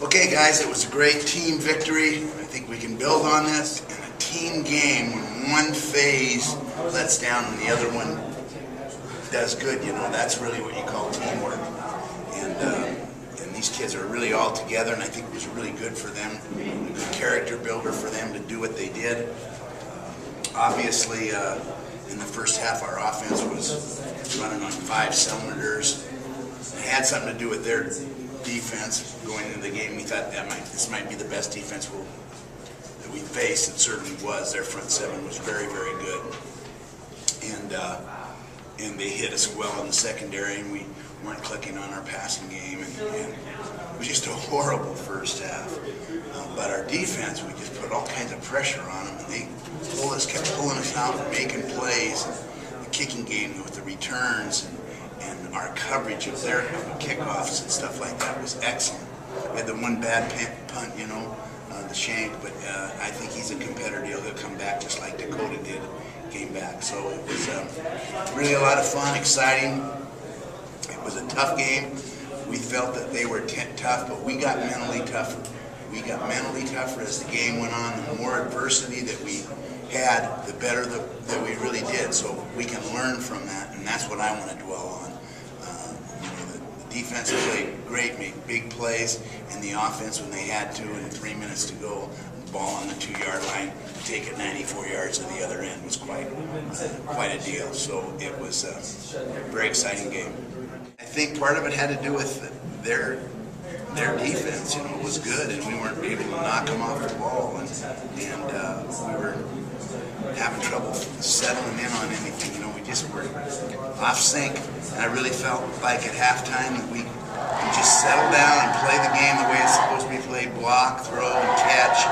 Okay guys, it was a great team victory. I think we can build on this. And a team game, when one phase lets down and the other one does good, you know, that's really what you call teamwork. And these kids are really all together, and I think it was really good for them, a good character builder for them to do what they did. Obviously, in the first half, our offense was running on 5 cylinders. It had something to do with their defense going into the game. We thought this might be the best defense that we faced. It certainly was. Their front 7 was very, very good, and they hit us well in the secondary, and we weren't clicking on our passing game, and it was just a horrible first half. But our defense, we just put all kinds of pressure on them, and they kept pulling us out and making plays. The kicking game with the returns and our coverage of their kickoffs and stuff like that was excellent. We had the one bad punt, you know, the shank, but I think he's a competitor. He'll come back just like Dakota did, came back. So it was really a lot of fun, exciting. It was a tough game. We felt that they were tough, but we got mentally tougher. We got mentally tougher as the game went on. The more adversity that we had, the better that we really did. So we can learn from that, and that's what I want to dwell on. You know, the defense played great, made big plays, and the offense, when they had to, and 3 minutes to go, the ball on the 2-yard line, take it 94 yards to the other end was quite a deal. So it was a very exciting game. I think part of it had to do with their defense. You know, it was good, and we weren't able to knock them off the ball, and we were having trouble settling in on anything. You know, we just were off sync, and I really felt like at halftime that we just settle down and play the game the way it's supposed to be played: block, throw, and catch,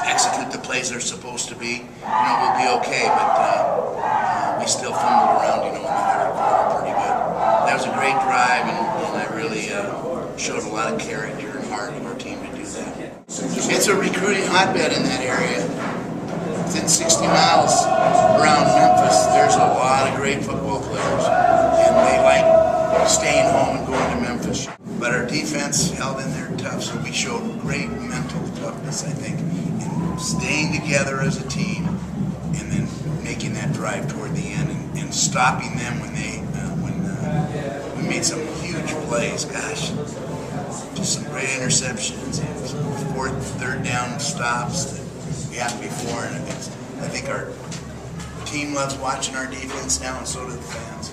execute the plays they're supposed to be. You know, we'll be okay, but we still fumbled around, you know, in the third quarter pretty good. That was a great drive, and I really showed a lot of character and heart of our team to do that. It's a recruiting hotbed in that area. Within 60 miles around Memphis, there's a lot of great football players, and they like staying home and going to Memphis. But our defense held in there tough, so we showed great mental toughness, I think, in staying together as a team, and then making that drive toward the end and stopping them when we made some huge plays. Gosh, just some great interceptions and some 4th and 3rd down stops that we hadn't before. And I think our team loves watching our defense now, and so do the fans.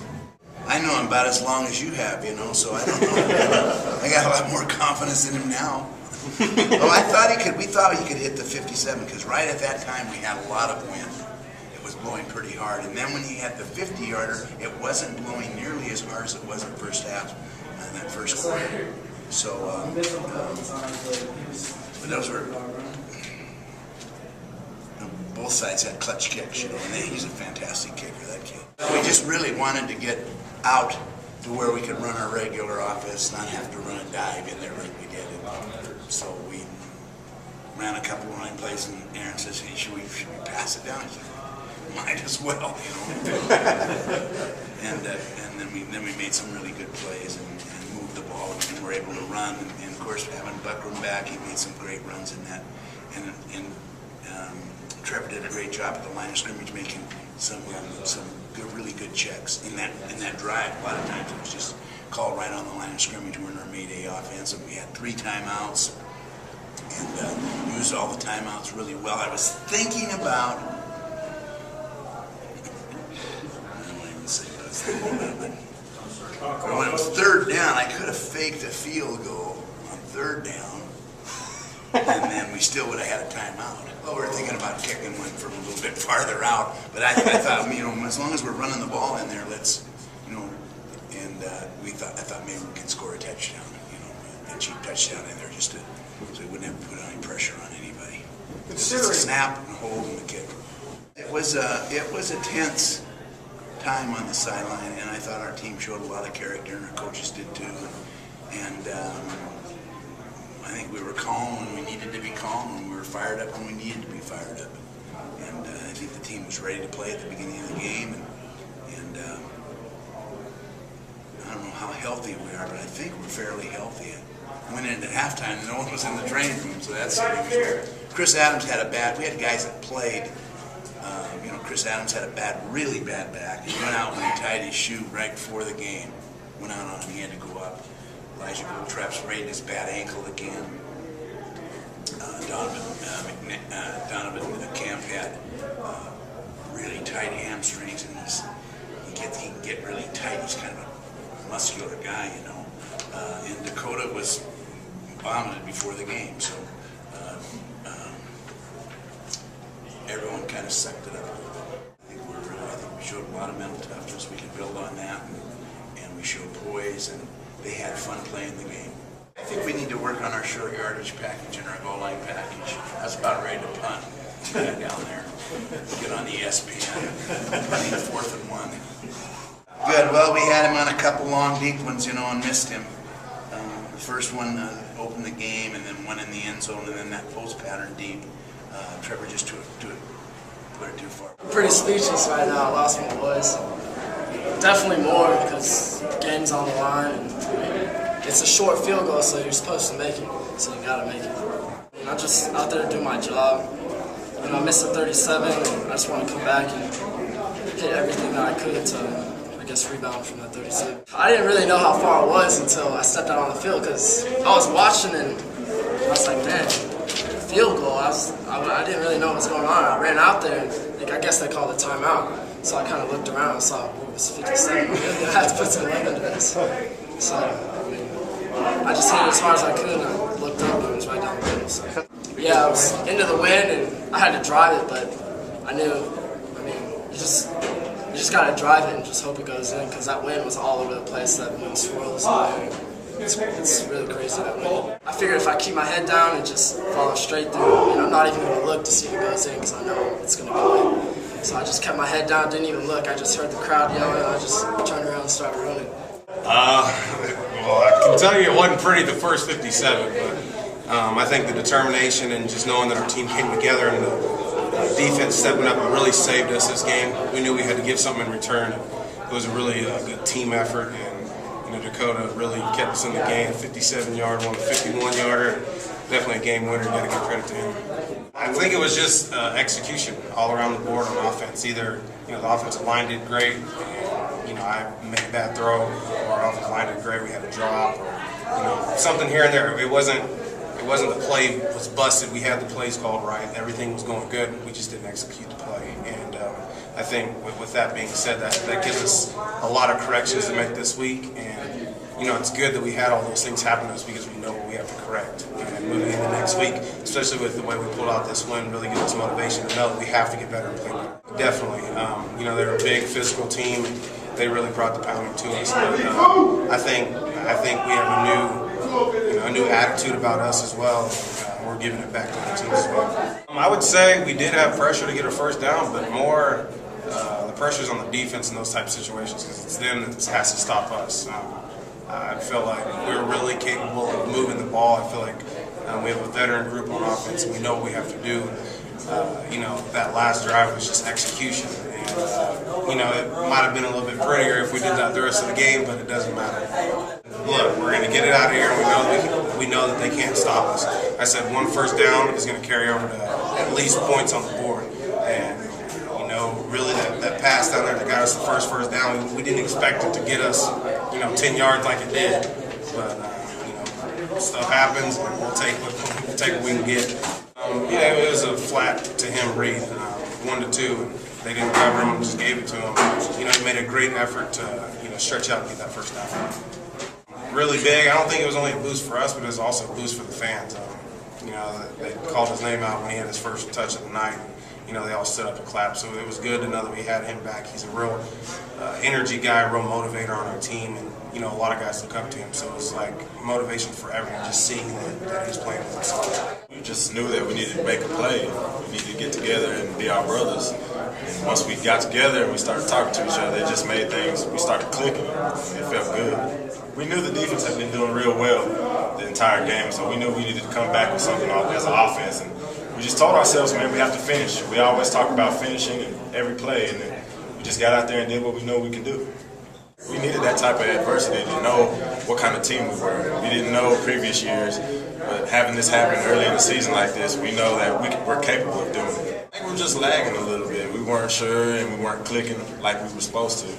I know him about as long as you have, you know, so I don't know. I got a lot more confidence in him now. Oh, we thought he could hit the 57, because right at that time we had a lot of wind. It was blowing pretty hard, and then when he had the 50-yarder, it wasn't blowing nearly as hard as it was in the first half, in that first quarter. So, but those were, both sides had clutch kicks, you know, and he's a fantastic kicker, that kid. We just really wanted to get out to where we could run our regular offense, not have to run a dive in there like we did. So we ran a couple of line plays, and Aaron says, "Hey, should we pass it down?" I said, "Might as well, you know." and then we made some really good plays and moved the ball, and were able to run. And of course, having Buckram back, he made some great runs in that. And Trevor did a great job at the line of scrimmage, making some really good checks in that drive. A lot of times it was just called right on the line of scrimmage. We're in our Mayday offense, and we had 3 timeouts, and used all the timeouts really well. I was thinking about, I don't even say what I was thinking about, but when it was 3rd down, I could have faked a field goal on 3rd down, and then we still would have had a timeout. Well, we were thinking about kicking one from a little bit farther out, but I thought, you know, as long as we're running the ball in there, let's, you know, and I thought maybe we could score a touchdown, you know, a cheap touchdown in there, just so we wouldn't have to put any pressure on anybody. Just a snap and hold and the kick. It was a tense time on the sideline, and I thought our team showed a lot of character, and our coaches did too. And I think we were calm when we needed to be calm, and we were fired up when we needed to be fired up. And I think the team was ready to play at the beginning of the game, and I don't know how healthy we are, but I think we're fairly healthy. I went in at halftime and no one was in the training room, so that's unusual. Chris Adams had we had guys that played. Chris Adams had a really bad back. He went out when he tied his shoe right before the game. Went out on him, he had to go up. Elijah Goldtrap sprained his bad ankle again. Donovan Camp had really tight hamstrings, and he can get really tight. He's kind of a muscular guy, you know. And Dakota was vomited before the game, so everyone kind of sucked it up. I think we showed a lot of mental toughness. We can build on that, and we showed poise, and they had fun playing the game. I think we need to work on our short yardage package and our goal line package. I was about ready to punt down there. Get on the ESPN. Punting 4th and 1. Good. Well, we had him on a couple long deep ones, you know, and missed him. The first one opened the game, and then one in the end zone, and then that post pattern deep. Trevor just put it too far. Pretty speechless right now. I lost my voice. Definitely more because the game's on the line. And it's a short field goal, so you're supposed to make it. So you gotta make it. And I'm just out there to do my job. You know, I missed the 37, and I just want to come back and hit everything that I could to, I guess, rebound from that 37. I didn't really know how far I was until I stepped out on the field because I was watching and I was like, man, field goal. I didn't really know what was going on. I ran out there and I guess they called a timeout. So I kind of looked around and saw it was 57. I had to put some leg into this. So I just hit it as hard as I could, and I looked up and it was right down the middle. So yeah, I was into the wind and I had to drive it, but I knew. I mean, you just gotta drive it and just hope it goes in, because that wind was all over the place. That wind swirls. It's really crazy, that wind. I figured if I keep my head down and just follow straight through, and I'm not even gonna look to see if it goes in because I know it's gonna go in. So I just kept my head down, didn't even look. I just heard the crowd yelling, and I just turned around and started running. Well, I can tell you it wasn't pretty the first 57, but I think the determination and just knowing that our team came together and the defense stepping up and really saved us this game. We knew we had to give something in return. It was a really good team effort, and Dakota really kept us in the game. 57-yard one, 51-yarder. Definitely a game winner. You got to give credit to him. I think it was just execution all around the board on offense. Either the offensive line did great, and I made a bad throw, or our offensive line did great. We had a drop, or something here and there. It wasn't the play was busted. We had the plays called right. Everything was going good. We just didn't execute the play. And I think with that being said, that gives us a lot of corrections to make this week. And it's good that we had all those things happen to us because we know what we have to correct. And moving into next week, especially with the way we pulled out this win, really gives us motivation to know that we have to get better and play better. Definitely. They're a big physical team. They really brought the pounding to us. But I think we have a new attitude about us as well. We're giving it back to the team as well. I would say we did have pressure to get a first down, but more the pressure's on the defense in those type of situations because it's them that has to stop us. I feel like we're really capable of moving the ball. I feel like we have a veteran group on offense, and we know what we have to do. That last drive was just execution. And, it might have been a little bit prettier if we did that the rest of the game, but it doesn't matter. Look, we're going to get it out of here, and we know that they can't stop us. I said one first down is going to carry over to at least points on the board. And, really that pass down there that got us the first down, we didn't expect it to get us, 10 yards like it did. But, stuff happens, and we'll take what we can get. It was a flat to him read, 1-2. They didn't cover him, just gave it to him. He made a great effort to, stretch out and get that first down. Really big. I don't think it was only a boost for us, but it was also a boost for the fans. They called his name out when he had his first touch of the night. They all stood up and clapped. So it was good to know that we had him back. He's a real energy guy, real motivator on our team, and a lot of guys look up to him. So it was like motivation for everyone just seeing that he's playing with us. We just knew that we needed to make a play. We needed to get together and be our brothers. And once we got together and we started talking to each other, it just made things, we started clicking. It felt good. We knew the defense had been doing real well the entire game, so we knew we needed to come back with something as an offense. And we just told ourselves, man, we have to finish. We always talk about finishing in every play, and then we just got out there and did what we know we can do. We needed that type of adversity to know what kind of team we were. We didn't know previous years, but having this happen early in the season like this, we know that we're capable of doing it. I think we're just lagging a little bit. We weren't sure and we weren't clicking like we were supposed to.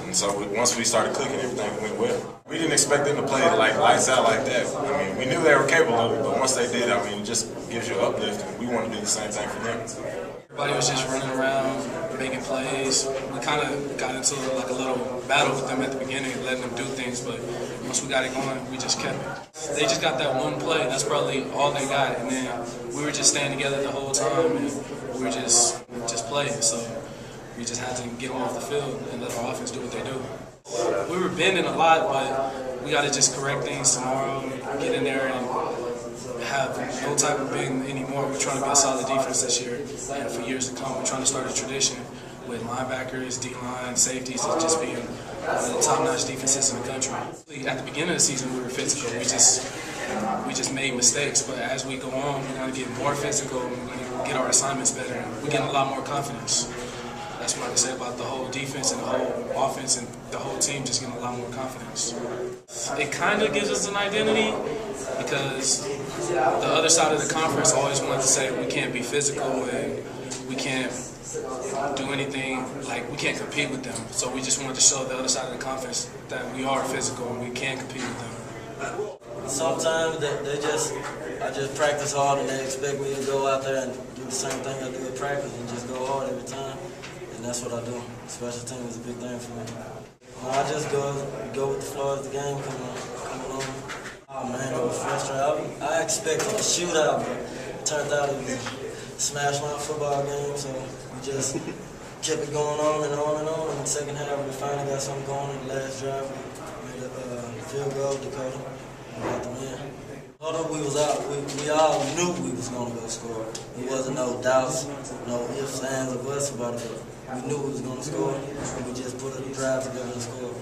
And so once we started clicking, everything went well. We didn't expect them to play like lights out like that. I mean, we knew they were capable of it, but once they did, I mean, it just gives you an uplift, and we want to do the same thing for them. Everybody was just running around, making plays. We kind of got into like a little battle with them at the beginning, letting them do things, but once we got it going, we just kept it. They just got that one play. That's probably all they got, and then we were just staying together the whole time, and we were just playing. So we just had to get them off the field and let our offense do what they do. We were bending a lot, but we got to just correct things tomorrow, get in there and have no type of bend anymore. We're trying to be a solid defense this year and for years to come. We're trying to start a tradition with linebackers, D-line, safeties, as just being one of the top-notch defenses in the country. At the beginning of the season, we were physical. We just made mistakes, but as we go on, we're going to get more physical, and we're going to get our assignments better, and we're getting a lot more confidence. That's what I can say about the whole defense and the whole offense and the whole team just getting a lot more confidence. It kind of gives us an identity because the other side of the conference always wanted to say we can't be physical and we can't do anything, like we can't compete with them. So we just wanted to show the other side of the conference that we are physical and we can compete with them. Sometimes I just practice hard and they expect me to go out there and do the same thing I do at practice and just go hard every time. And that's what I do. Special team is a big thing for me. I just go with the flow of the game coming on. Oh man, it was frustrating. I expected a shootout, but it turned out it was a smash-mouth football game. So we just kept it going on and on and on. In the second half, we finally got something going in the last drive. We made a field goal, Dakota. We got the win. Although we was out, we all knew we was going to go score. There wasn't no doubts, no ifs, ands, or buts about it. We knew we was going to score, and we just put a drive together and score.